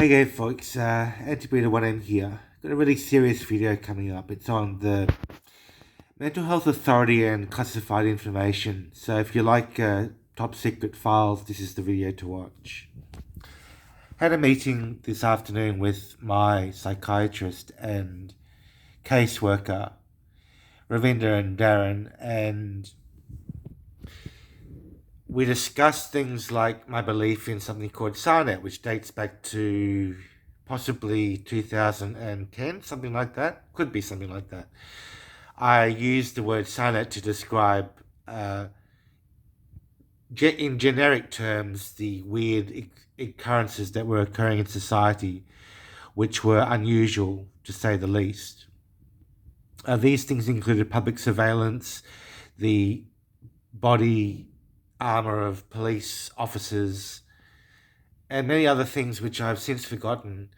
Hey again folks, Antibrita1M here. Got a really serious video coming up. It's on the Mental Health Authority and classified information. So if you like top secret files, this is the video to watch. Had a meeting this afternoon with my psychiatrist and caseworker, Ravinda and Darren, and we discussed things like my belief in something called SARNet, which dates back to possibly 2010, something like that. Could be something like that. I used the word SARNet to describe, in generic terms, the weird occurrences that were occurring in society, which were unusual, to say the least. These things included public surveillance, the body armor of police officers, and many other things which I've since forgotten.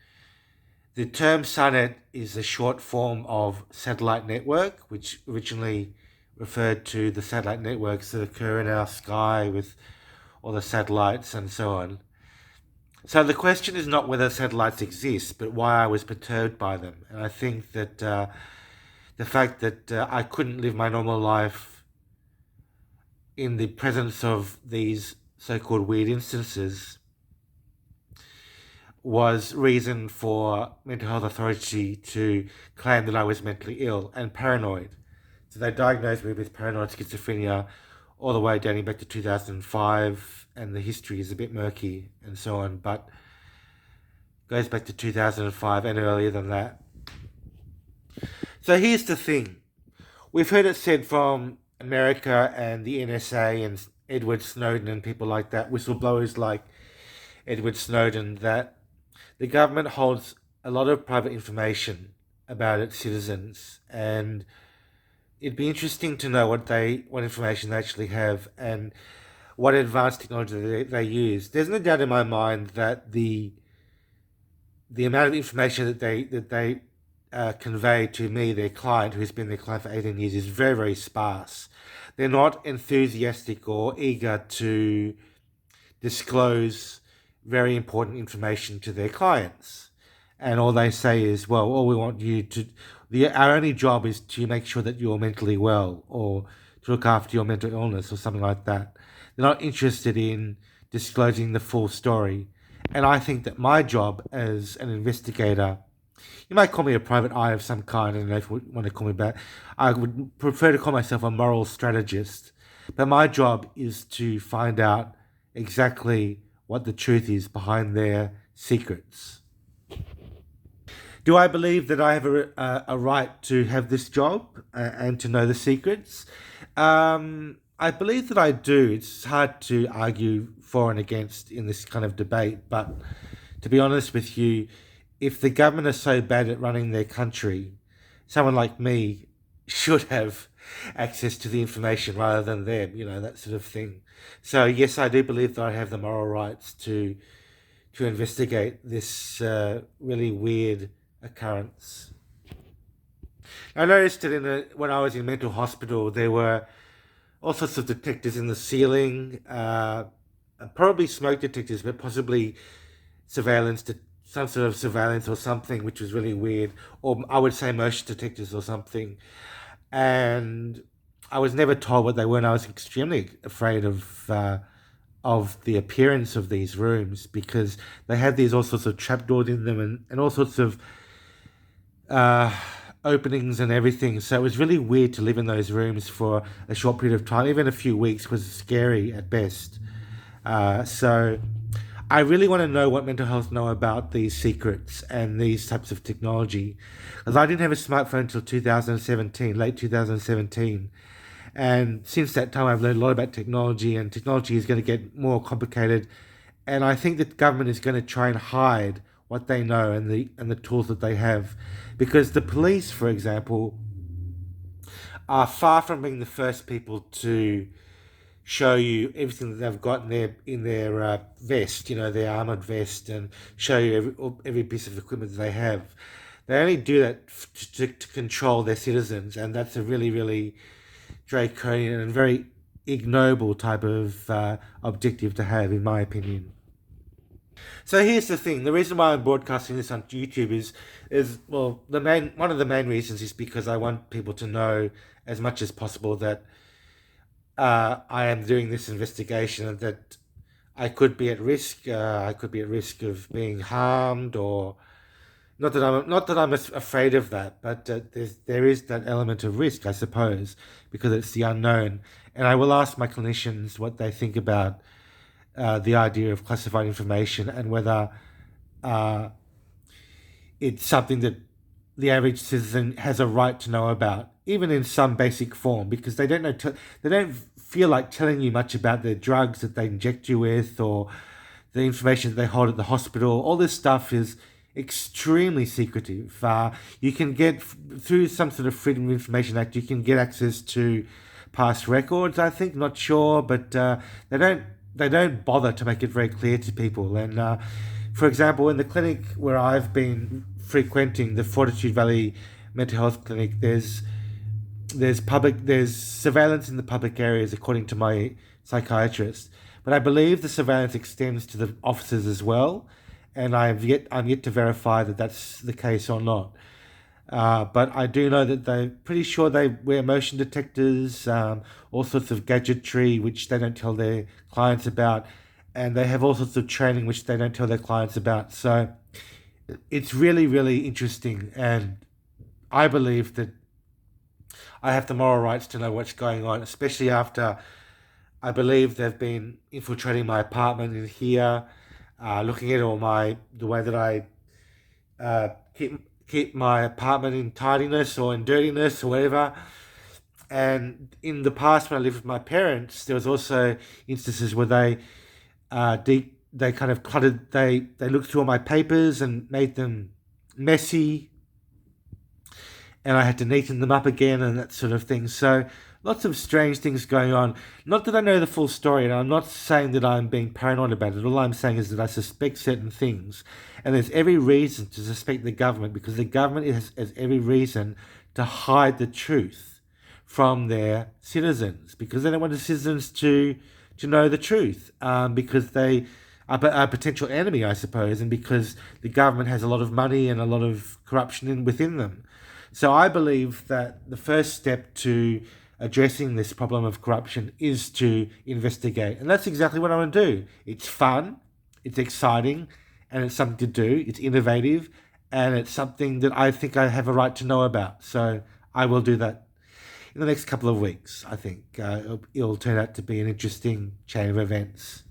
The term SARNet is a short form of satellite network, which originally referred to the satellite networks that occur in our sky with all the satellites and so on. So the question is not whether satellites exist, but why I was perturbed by them. And I think that the fact that I couldn't live my normal life in the presence of these so-called weird instances was reason for Mental Health Authority to claim that I was mentally ill and paranoid. So they diagnosed me with paranoid schizophrenia all the way dating back to 2005, and the history is a bit murky and so on, but goes back to 2005 and earlier than that. So here's the thing. We've heard it said from America and the NSA and Edward Snowden and people like that, whistleblowers like Edward Snowden, that the government holds a lot of private information about its citizens, and it'd be interesting to know what information they actually have and what advanced technology they use. There's no doubt in my mind that the amount of information that they convey to me, their client, who's been their client for 18 years, is very, very sparse. They're not enthusiastic or eager to disclose very important information to their clients. And all they say is, well, all we want you to, our only job is to make sure that you're mentally well, or to look after your mental illness or something like that. They're not interested in disclosing the full story. And I think that my job as an investigator, you might call me a private eye of some kind. I don't know if you want to call me that. I would prefer to call myself a moral strategist. But my job is to find out exactly what the truth is behind their secrets. Do I believe that I have a right to have this job and to know the secrets? I believe that I do. It's hard to argue for and against in this kind of debate. But to be honest with you, if the government is so bad at running their country, someone like me should have access to the information rather than them, that sort of thing. So yes, I do believe that I have the moral rights to investigate this really weird occurrence. I noticed that when I was in mental hospital, there were all sorts of detectors in the ceiling, probably smoke detectors, but possibly some sort of surveillance or something, which was really weird, or I would say motion detectors or something. And I was never told what they were, and I was extremely afraid of the appearance of these rooms, because they had all sorts of trapdoors in them and all sorts of openings and everything. So it was really weird to live in those rooms for a short period of time. Even a few weeks was scary at best. So I really want to know what mental health know about these secrets and these types of technology, because I didn't have a smartphone until 2017, late 2017. And since that time, I've learned a lot about technology, and technology is going to get more complicated. And I think that government is going to try and hide what they know and the tools that they have, because the police, for example, are far from being the first people to show you everything that they've got in their vest, their armored vest, and show you every piece of equipment that they have. They only do that to control their citizens, and that's a really, really draconian and very ignoble type of objective to have, in my opinion. So here's the thing: the reason why I'm broadcasting this on YouTube is well, one of the main reasons is because I want people to know as much as possible that I am doing this investigation and that I could be at risk. I could be at risk of being harmed, or not that I'm afraid of that, but there is that element of risk, I suppose, because it's the unknown. And I will ask my clinicians what they think about the idea of classified information and whether uh, it's something that the average citizen has a right to know about, even in some basic form, because they don't know. They don't feel like telling you much about the drugs that they inject you with, or the information that they hold at the hospital. All this stuff is extremely secretive. You can get through some sort of Freedom of Information Act. You can get access to past records. I think, not sure, but they don't. They don't bother to make it very clear to people. And for example, in the clinic where I've been frequenting, the Fortitude Valley Mental Health Clinic, there's surveillance in the public areas according to my psychiatrist, but I believe the surveillance extends to the offices as well, and I'm yet to verify that that's the case or not. But I do know that they're pretty sure they wear motion detectors, all sorts of gadgetry which they don't tell their clients about, and they have all sorts of training which they don't tell their clients about. So it's really, really interesting, and I believe that I have the moral rights to know what's going on, especially after I believe they've been infiltrating my apartment in here, looking at the way that I keep my apartment in tidiness or in dirtiness or whatever. And in the past, when I lived with my parents, there was also instances where they kind of cluttered. They looked through all my papers and made them messy, and I had to neaten them up again and that sort of thing. So lots of strange things going on. Not that I know the full story, and I'm not saying that I'm being paranoid about it. All I'm saying is that I suspect certain things, and there's every reason to suspect the government, because the government has every reason to hide the truth from their citizens, because they don't want the citizens to know the truth, because they are a potential enemy, I suppose, and because the government has a lot of money and a lot of corruption within them. So I believe that the first step to addressing this problem of corruption is to investigate. And that's exactly what I want to do. It's fun, it's exciting, and it's something to do. It's innovative, and it's something that I think I have a right to know about. So I will do that in the next couple of weeks. I think it'll turn out to be an interesting chain of events.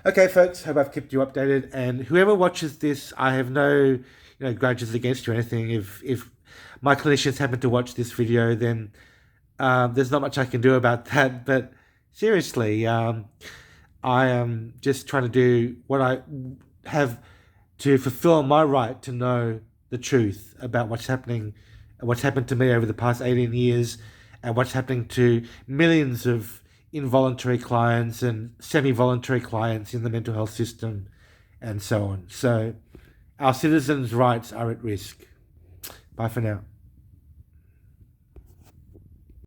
Okay, folks, hope I've kept you updated. And whoever watches this, I have no grudges against you or anything. If my clinicians happen to watch this video, then there's not much I can do about that. But seriously, I am just trying to do what I have to fulfill my right to know the truth about what's happened to me over the past 18 years, and what's happening to millions of involuntary clients and semi-voluntary clients in the mental health system, and so on. So our citizens' rights are at risk. Bye for now.